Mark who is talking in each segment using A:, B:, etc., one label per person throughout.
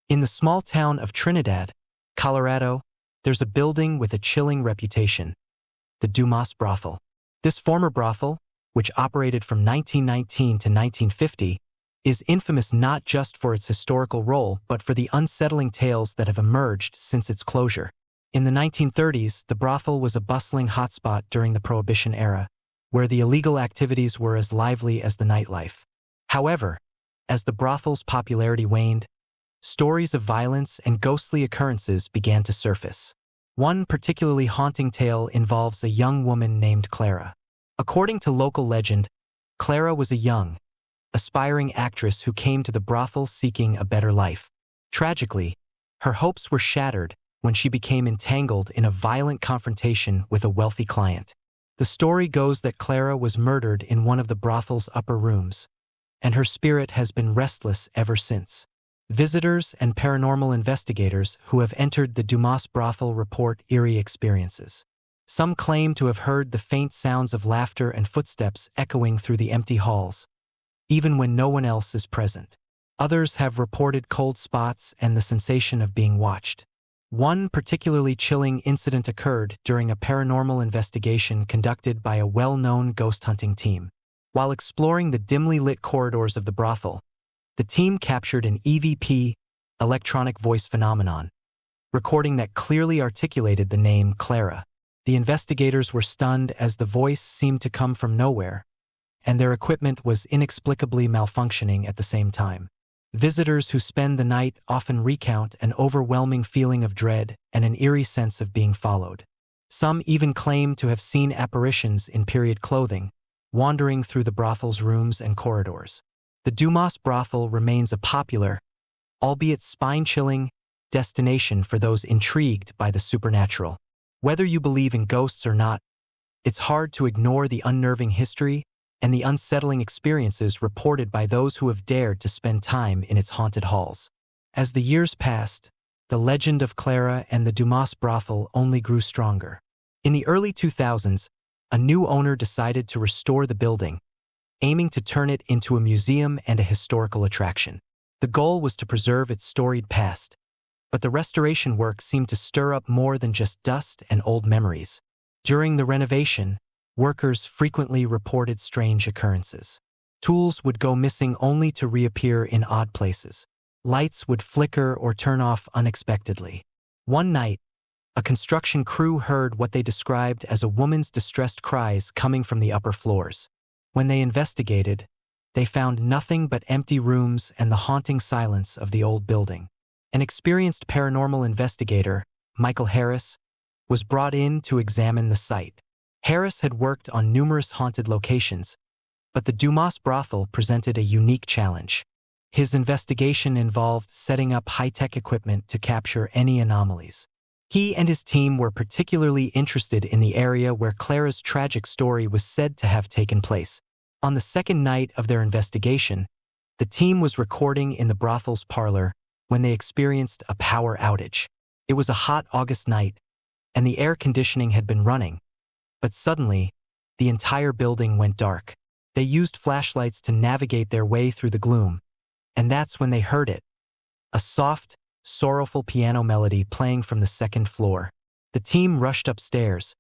A: In the small town of Trinidad, Colorado, there's a building with a chilling reputation, the Dumas Brothel. This former brothel, which operated from 1919 to 1950, is infamous not just for its historical role but for the unsettling tales that have emerged since its closure. In the 1930s, the brothel was a bustling hotspot during the Prohibition era, where the illegal activities were as lively as the nightlife. However, as the brothel's popularity waned, stories of violence and ghostly occurrences began to surface. One particularly haunting tale involves a young woman named Clara. According to local legend, Clara was a young, aspiring actress who came to the brothel seeking a better life. Tragically, her hopes were shattered when she became entangled in a violent confrontation with a wealthy client. The story goes that Clara was murdered in one of the brothel's upper rooms, and her spirit has been restless ever since. Visitors and paranormal investigators who have entered the Dumas Brothel report eerie experiences. Some claim to have heard the faint sounds of laughter and footsteps echoing through the empty halls, even when no one else is present. Others have reported cold spots and the sensation of being watched. One particularly chilling incident occurred during a paranormal investigation conducted by a well-known ghost hunting team. While exploring the dimly lit corridors of the brothel, the team captured an EVP, electronic voice phenomenon, recording that clearly articulated the name Clara. The investigators were stunned as the voice seemed to come from nowhere, and their equipment was inexplicably malfunctioning at the same time. Visitors who spend the night often recount an overwhelming feeling of dread and an eerie sense of being followed. Some even claim to have seen apparitions in period clothing, wandering through the brothel's rooms and corridors. The Dumas Brothel remains a popular, albeit spine-chilling, destination for those intrigued by the supernatural. Whether you believe in ghosts or not, it's hard to ignore the unnerving history and the unsettling experiences reported by those who have dared to spend time in its haunted halls. As the years passed, the legend of Clara and the Dumas Brothel only grew stronger. In the early 2000s, a new owner decided to restore the building, aiming to turn it into a museum and a historical attraction. The goal was to preserve its storied past, but the restoration work seemed to stir up more than just dust and old memories. During the renovation, workers frequently reported strange occurrences. Tools would go missing only to reappear in odd places. Lights would flicker or turn off unexpectedly. One night, a construction crew heard what they described as a woman's distressed cries coming from the upper floors. When they investigated, they found nothing but empty rooms and the haunting silence of the old building. An experienced paranormal investigator, Michael Harris, was brought in to examine the site. Harris had worked on numerous haunted locations, but the Dumas Brothel presented a unique challenge. His investigation involved setting up high-tech equipment to capture any anomalies. He and his team were particularly interested in the area where Clara's tragic story was said to have taken place. On the second night of their investigation, the team was recording in the brothel's parlor when they experienced a power outage. It was a hot August night, and the air conditioning had been running, but suddenly, the entire building went dark. They used flashlights to navigate their way through the gloom, and that's when they heard it. A soft, sorrowful piano melody playing from the second floor. The team rushed upstairs,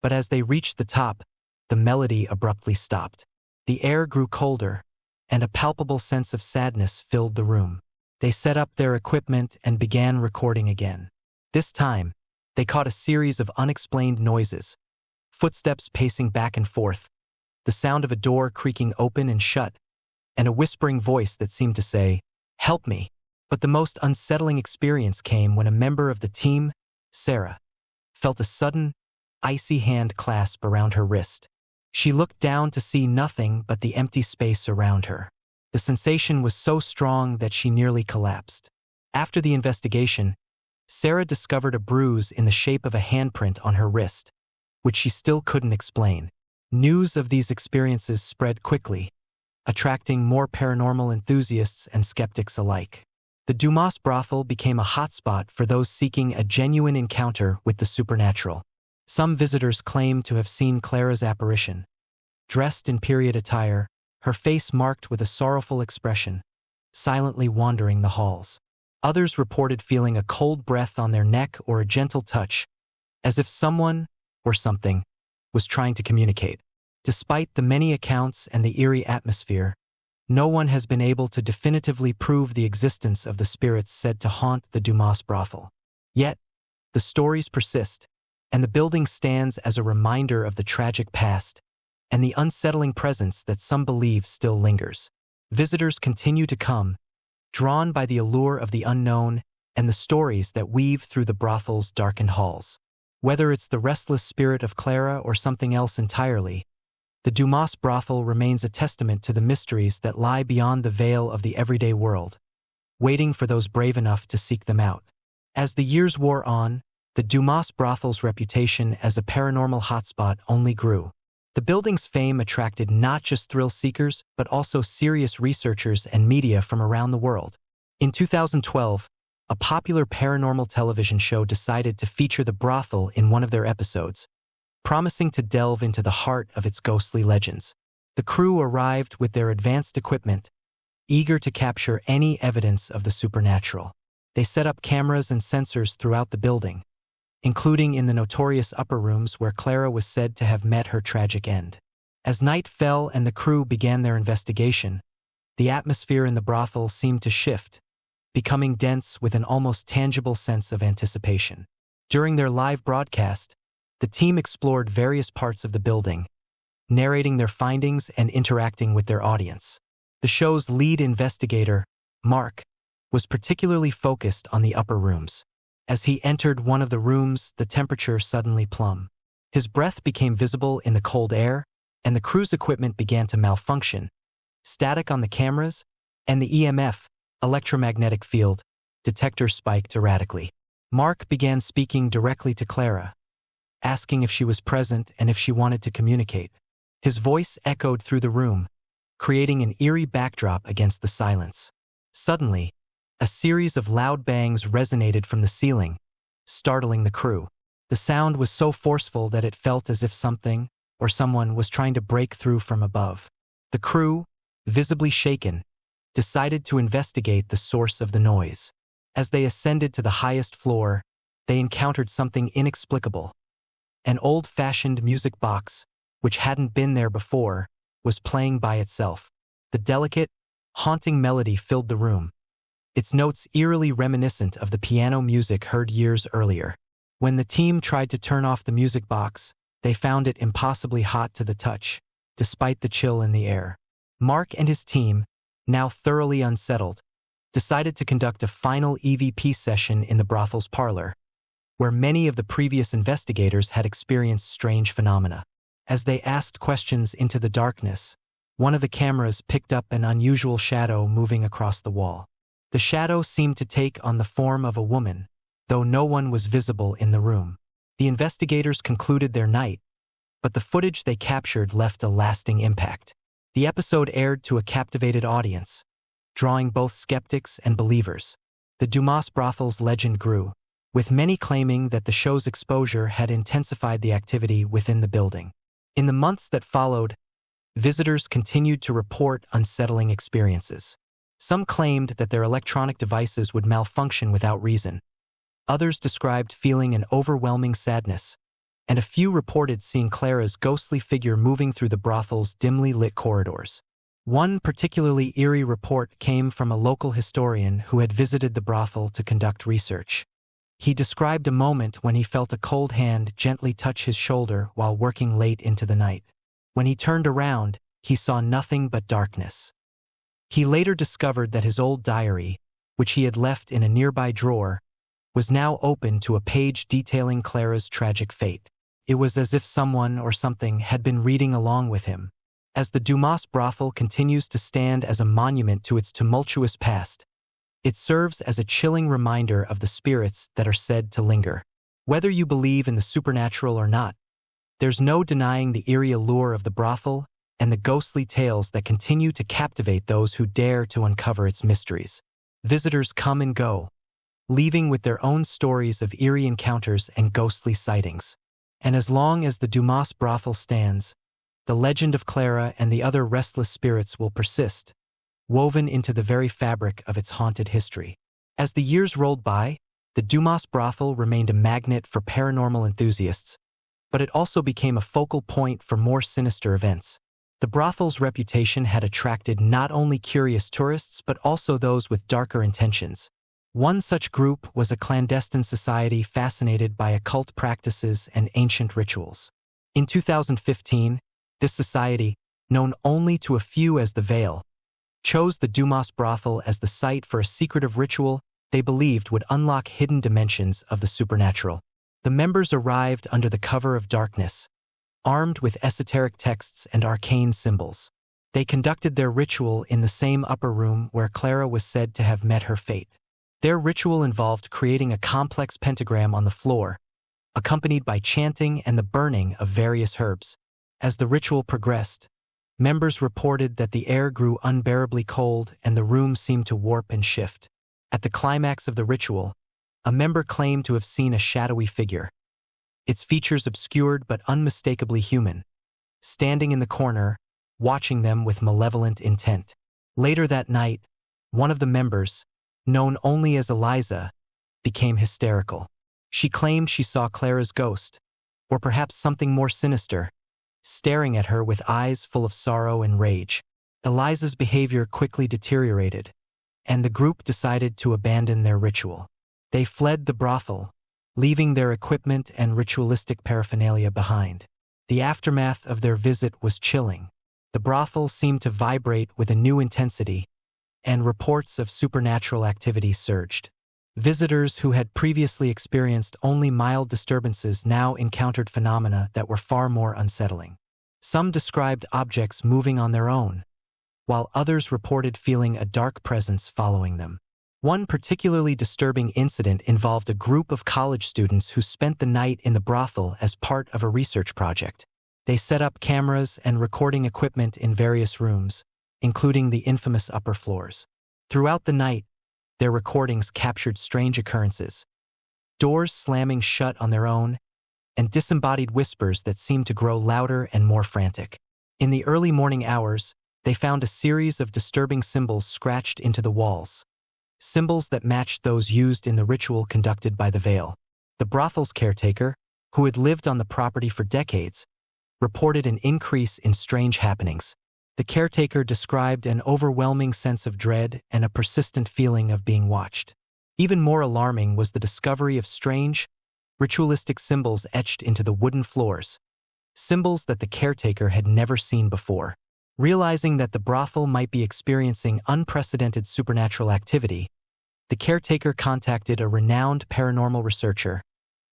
A: but as they reached the top, the melody abruptly stopped. The air grew colder, and a palpable sense of sadness filled the room. They set up their equipment and began recording again. This time, they caught a series of unexplained noises, footsteps pacing back and forth, the sound of a door creaking open and shut, and a whispering voice that seemed to say, "Help me." But the most unsettling experience came when a member of the team, Sarah, felt a sudden, icy hand clasp around her wrist. She looked down to see nothing but the empty space around her. The sensation was so strong that she nearly collapsed. After the investigation, Sarah discovered a bruise in the shape of a handprint on her wrist, which she still couldn't explain. News of these experiences spread quickly, attracting more paranormal enthusiasts and skeptics alike. The Dumas Brothel became a hotspot for those seeking a genuine encounter with the supernatural. Some visitors claimed to have seen Clara's apparition. Dressed in period attire, her face marked with a sorrowful expression, silently wandering the halls. Others reported feeling a cold breath on their neck or a gentle touch, as if someone, or something, was trying to communicate. Despite the many accounts and the eerie atmosphere, no one has been able to definitively prove the existence of the spirits said to haunt the Dumas Brothel. Yet, the stories persist, and the building stands as a reminder of the tragic past and the unsettling presence that some believe still lingers. Visitors continue to come, drawn by the allure of the unknown and the stories that weave through the brothel's darkened halls. Whether it's the restless spirit of Clara or something else entirely, the Dumas Brothel remains a testament to the mysteries that lie beyond the veil of the everyday world, waiting for those brave enough to seek them out. As the years wore on, the Dumas Brothel's reputation as a paranormal hotspot only grew. The building's fame attracted not just thrill seekers, but also serious researchers and media from around the world. In 2012, a popular paranormal television show decided to feature the brothel in one of their episodes, promising to delve into the heart of its ghostly legends. The crew arrived with their advanced equipment, eager to capture any evidence of the supernatural. They set up cameras and sensors throughout the building, including in the notorious upper rooms where Clara was said to have met her tragic end. As night fell and the crew began their investigation, the atmosphere in the brothel seemed to shift, becoming dense with an almost tangible sense of anticipation. During their live broadcast, the team explored various parts of the building, narrating their findings and interacting with their audience. The show's lead investigator, Mark, was particularly focused on the upper rooms. As he entered one of the rooms, the temperature suddenly plummeted. His breath became visible in the cold air, and the crew's equipment began to malfunction. Static on the cameras, and the EMF, electromagnetic field, detector spiked erratically. Mark began speaking directly to Clara, asking if she was present and if she wanted to communicate. His voice echoed through the room, creating an eerie backdrop against the silence. Suddenly, a series of loud bangs resonated from the ceiling, startling the crew. The sound was so forceful that it felt as if something, or someone, was trying to break through from above. The crew, visibly shaken, decided to investigate the source of the noise. As they ascended to the highest floor, they encountered something inexplicable. An old-fashioned music box, which hadn't been there before, was playing by itself. The delicate, haunting melody filled the room, its notes eerily reminiscent of the piano music heard years earlier. When the team tried to turn off the music box, they found it impossibly hot to the touch, despite the chill in the air. Mark and his team, now thoroughly unsettled, decided to conduct a final EVP session in the brothel's parlor, where many of the previous investigators had experienced strange phenomena. As they asked questions into the darkness, one of the cameras picked up an unusual shadow moving across the wall. The shadow seemed to take on the form of a woman, though no one was visible in the room. The investigators concluded their night, but the footage they captured left a lasting impact. The episode aired to a captivated audience, drawing both skeptics and believers. The Dumas Brothel's legend grew, with many claiming that the show's exposure had intensified the activity within the building. In the months that followed, visitors continued to report unsettling experiences. Some claimed that their electronic devices would malfunction without reason. Others described feeling an overwhelming sadness, and a few reported seeing Clara's ghostly figure moving through the brothel's dimly lit corridors. One particularly eerie report came from a local historian who had visited the brothel to conduct research. He described a moment when he felt a cold hand gently touch his shoulder while working late into the night. When he turned around, he saw nothing but darkness. He later discovered that his old diary, which he had left in a nearby drawer, was now open to a page detailing Clara's tragic fate. It was as if someone or something had been reading along with him. As the Dumas Brothel continues to stand as a monument to its tumultuous past, it serves as a chilling reminder of the spirits that are said to linger. Whether you believe in the supernatural or not, there's no denying the eerie allure of the brothel and the ghostly tales that continue to captivate those who dare to uncover its mysteries. Visitors come and go, leaving with their own stories of eerie encounters and ghostly sightings. And as long as the Dumas Brothel stands, the legend of Clara and the other restless spirits will persist, woven into the very fabric of its haunted history. As the years rolled by, the Dumas Brothel remained a magnet for paranormal enthusiasts, but it also became a focal point for more sinister events. The brothel's reputation had attracted not only curious tourists but also those with darker intentions. One such group was a clandestine society fascinated by occult practices and ancient rituals. In 2015, this society, known only to a few as the Veil, chose the Dumas Brothel as the site for a secretive ritual they believed would unlock hidden dimensions of the supernatural. The members arrived under the cover of darkness, armed with esoteric texts and arcane symbols. They conducted their ritual in the same upper room where Clara was said to have met her fate. Their ritual involved creating a complex pentagram on the floor, accompanied by chanting and the burning of various herbs. As the ritual progressed, members reported that the air grew unbearably cold and the room seemed to warp and shift. At the climax of the ritual, a member claimed to have seen a shadowy figure, its features obscured but unmistakably human, standing in the corner, watching them with malevolent intent. Later that night, one of the members, known only as Eliza, became hysterical. She claimed she saw Clara's ghost, or perhaps something more sinister, staring at her with eyes full of sorrow and rage. Eliza's behavior quickly deteriorated, and the group decided to abandon their ritual. They fled the brothel, leaving their equipment and ritualistic paraphernalia behind. The aftermath of their visit was chilling. The brothel seemed to vibrate with a new intensity, and reports of supernatural activity surged. Visitors who had previously experienced only mild disturbances now encountered phenomena that were far more unsettling. Some described objects moving on their own, while others reported feeling a dark presence following them. One particularly disturbing incident involved a group of college students who spent the night in the brothel as part of a research project. They set up cameras and recording equipment in various rooms, including the infamous upper floors. Throughout the night, their recordings captured strange occurrences, doors slamming shut on their own, and disembodied whispers that seemed to grow louder and more frantic. In the early morning hours, they found a series of disturbing symbols scratched into the walls, symbols that matched those used in the ritual conducted by the Veil. The brothel's caretaker, who had lived on the property for decades, reported an increase in strange happenings. The caretaker described an overwhelming sense of dread and a persistent feeling of being watched. Even more alarming was the discovery of strange, ritualistic symbols etched into the wooden floors, symbols that the caretaker had never seen before. Realizing that the brothel might be experiencing unprecedented supernatural activity, the caretaker contacted a renowned paranormal researcher,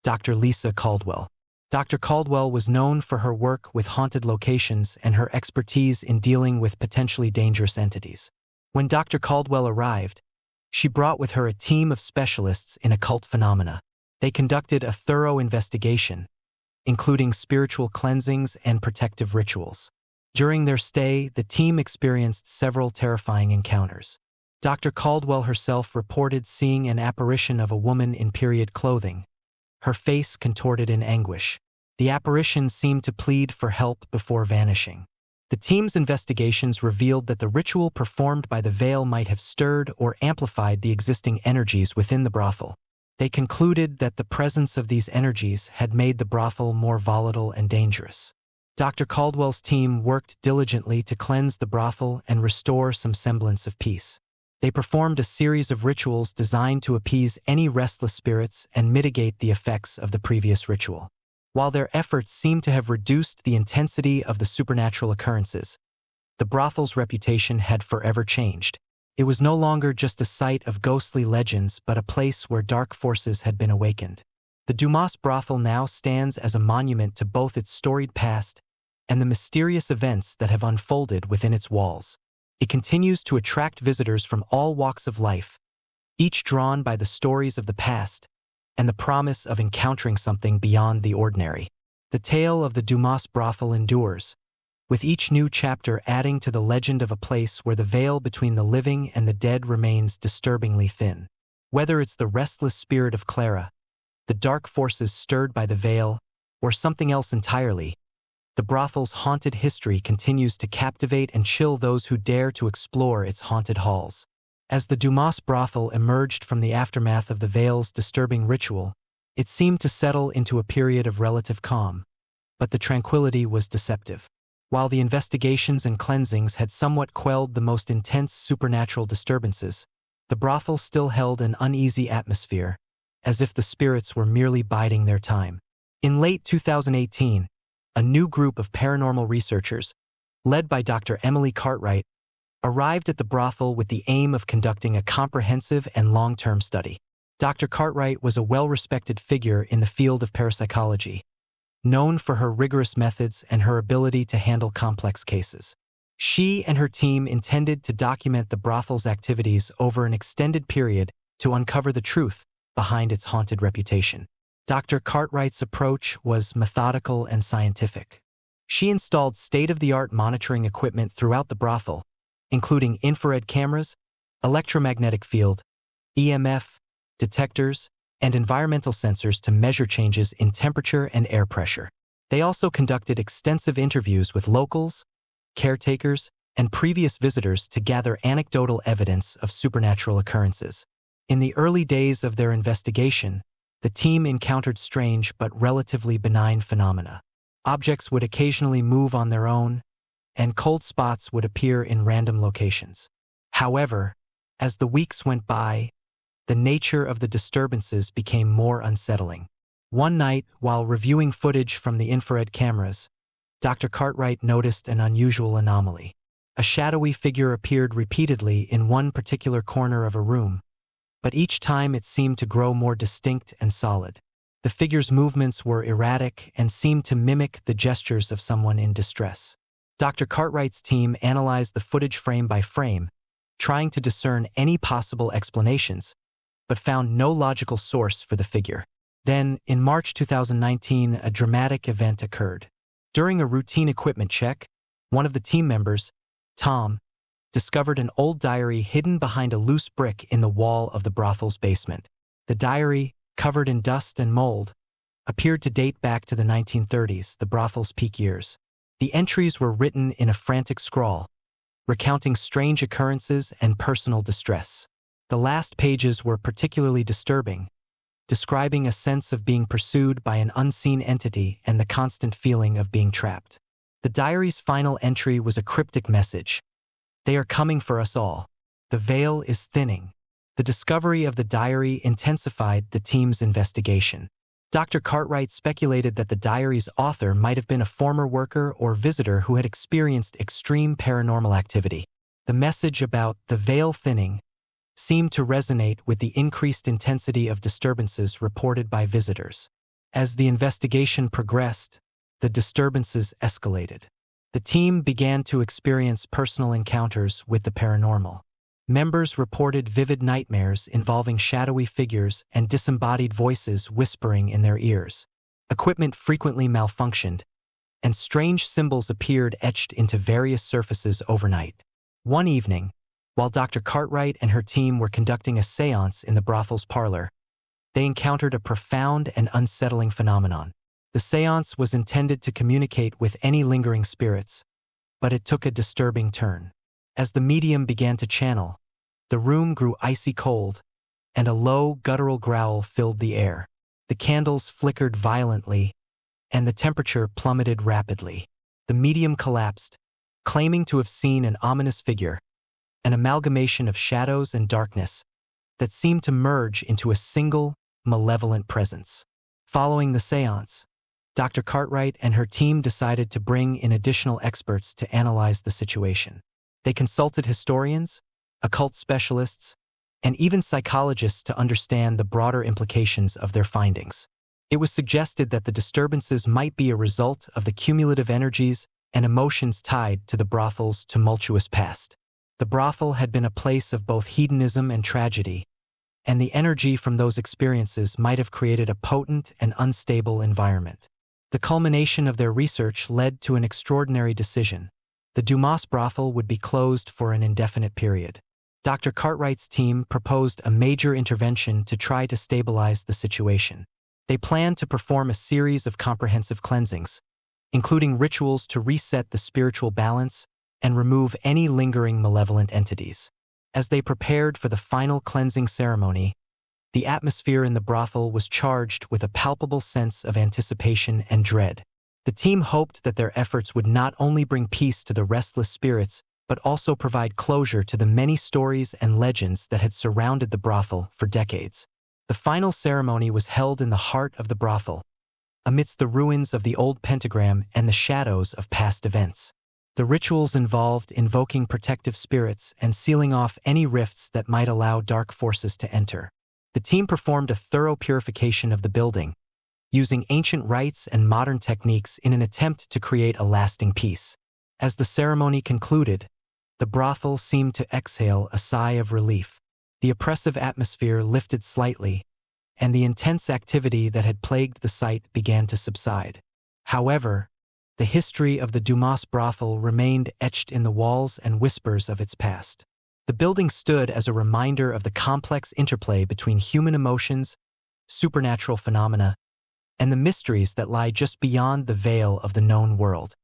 A: Dr. Lisa Caldwell. Dr. Caldwell was known for her work with haunted locations and her expertise in dealing with potentially dangerous entities. When Dr. Caldwell arrived, she brought with her a team of specialists in occult phenomena. They conducted a thorough investigation, including spiritual cleansings and protective rituals. During their stay, the team experienced several terrifying encounters. Dr. Caldwell herself reported seeing an apparition of a woman in period clothing, her face contorted in anguish. The apparition seemed to plead for help before vanishing. The team's investigations revealed that the ritual performed by the Veil might have stirred or amplified the existing energies within the brothel. They concluded that the presence of these energies had made the brothel more volatile and dangerous. Dr. Caldwell's team worked diligently to cleanse the brothel and restore some semblance of peace. They performed a series of rituals designed to appease any restless spirits and mitigate the effects of the previous ritual. While their efforts seemed to have reduced the intensity of the supernatural occurrences, the brothel's reputation had forever changed. It was no longer just a site of ghostly legends but a place where dark forces had been awakened. The Dumas Brothel now stands as a monument to both its storied past and the mysterious events that have unfolded within its walls. It continues to attract visitors from all walks of life, each drawn by the stories of the past and the promise of encountering something beyond the ordinary. The tale of the Dumas Brothel endures, with each new chapter adding to the legend of a place where the veil between the living and the dead remains disturbingly thin. Whether it's the restless spirit of Clara, the dark forces stirred by the Veil, or something else entirely, the brothel's haunted history continues to captivate and chill those who dare to explore its haunted halls. As the Dumas Brothel emerged from the aftermath of the veil's disturbing ritual, it seemed to settle into a period of relative calm, but the tranquility was deceptive. While the investigations and cleansings had somewhat quelled the most intense supernatural disturbances, the brothel still held an uneasy atmosphere, as if the spirits were merely biding their time. In late 2018, a new group of paranormal researchers, led by Dr. Emily Cartwright, arrived at the brothel with the aim of conducting a comprehensive and long-term study. Dr. Cartwright was a well-respected figure in the field of parapsychology, known for her rigorous methods and her ability to handle complex cases. She and her team intended to document the brothel's activities over an extended period to uncover the truth behind its haunted reputation. Dr. Cartwright's approach was methodical and scientific. She installed state-of-the-art monitoring equipment throughout the brothel, including infrared cameras, electromagnetic field, EMF, detectors, and environmental sensors to measure changes in temperature and air pressure. They also conducted extensive interviews with locals, caretakers, and previous visitors to gather anecdotal evidence of supernatural occurrences. In the early days of their investigation, the team encountered strange but relatively benign phenomena. Objects would occasionally move on their own, and cold spots would appear in random locations. However, as the weeks went by, the nature of the disturbances became more unsettling. One night, while reviewing footage from the infrared cameras, Dr. Cartwright noticed an unusual anomaly. A shadowy figure appeared repeatedly in one particular corner of a room, but each time it seemed to grow more distinct and solid. The figure's movements were erratic and seemed to mimic the gestures of someone in distress. Dr. Cartwright's team analyzed the footage frame by frame, trying to discern any possible explanations, but found no logical source for the figure. Then, in March 2019, a dramatic event occurred. During a routine equipment check, one of the team members, Tom, discovered an old diary hidden behind a loose brick in the wall of the brothel's basement. The diary, covered in dust and mold, appeared to date back to the 1930s, the brothel's peak years. The entries were written in a frantic scrawl, recounting strange occurrences and personal distress. The last pages were particularly disturbing, describing a sense of being pursued by an unseen entity and the constant feeling of being trapped. The diary's final entry was a cryptic message. "They are coming for us all. The veil is thinning." The discovery of the diary intensified the team's investigation. Dr. Cartwright speculated that the diary's author might have been a former worker or visitor who had experienced extreme paranormal activity. The message about the veil thinning seemed to resonate with the increased intensity of disturbances reported by visitors. As the investigation progressed, the disturbances escalated. The team began to experience personal encounters with the paranormal. Members reported vivid nightmares involving shadowy figures and disembodied voices whispering in their ears. Equipment frequently malfunctioned, and strange symbols appeared etched into various surfaces overnight. One evening, while Dr. Cartwright and her team were conducting a séance in the brothel's parlor, they encountered a profound and unsettling phenomenon. The séance was intended to communicate with any lingering spirits, but it took a disturbing turn. As the medium began to channel, the room grew icy cold, and a low, guttural growl filled the air. The candles flickered violently, and the temperature plummeted rapidly. The medium collapsed, claiming to have seen an ominous figure, an amalgamation of shadows and darkness that seemed to merge into a single, malevolent presence. Following the séance, Dr. Cartwright and her team decided to bring in additional experts to analyze the situation. They consulted historians, occult specialists, and even psychologists to understand the broader implications of their findings. It was suggested that the disturbances might be a result of the cumulative energies and emotions tied to the brothel's tumultuous past. The brothel had been a place of both hedonism and tragedy, and the energy from those experiences might have created a potent and unstable environment. The culmination of their research led to an extraordinary decision. The Dumas Brothel would be closed for an indefinite period. Dr. Cartwright's team proposed a major intervention to try to stabilize the situation. They planned to perform a series of comprehensive cleansings, including rituals to reset the spiritual balance and remove any lingering malevolent entities. As they prepared for the final cleansing ceremony, the atmosphere in the brothel was charged with a palpable sense of anticipation and dread. The team hoped that their efforts would not only bring peace to the restless spirits, but also provide closure to the many stories and legends that had surrounded the brothel for decades. The final ceremony was held in the heart of the brothel, amidst the ruins of the old pentagram and the shadows of past events. The rituals involved invoking protective spirits and sealing off any rifts that might allow dark forces to enter. The team performed a thorough purification of the building, using ancient rites and modern techniques in an attempt to create a lasting peace. As the ceremony concluded, the brothel seemed to exhale a sigh of relief. The oppressive atmosphere lifted slightly, and the intense activity that had plagued the site began to subside. However, the history of the Dumas Brothel remained etched in the walls and whispers of its past. The building stood as a reminder of the complex interplay between human emotions, supernatural phenomena, and the mysteries that lie just beyond the veil of the known world.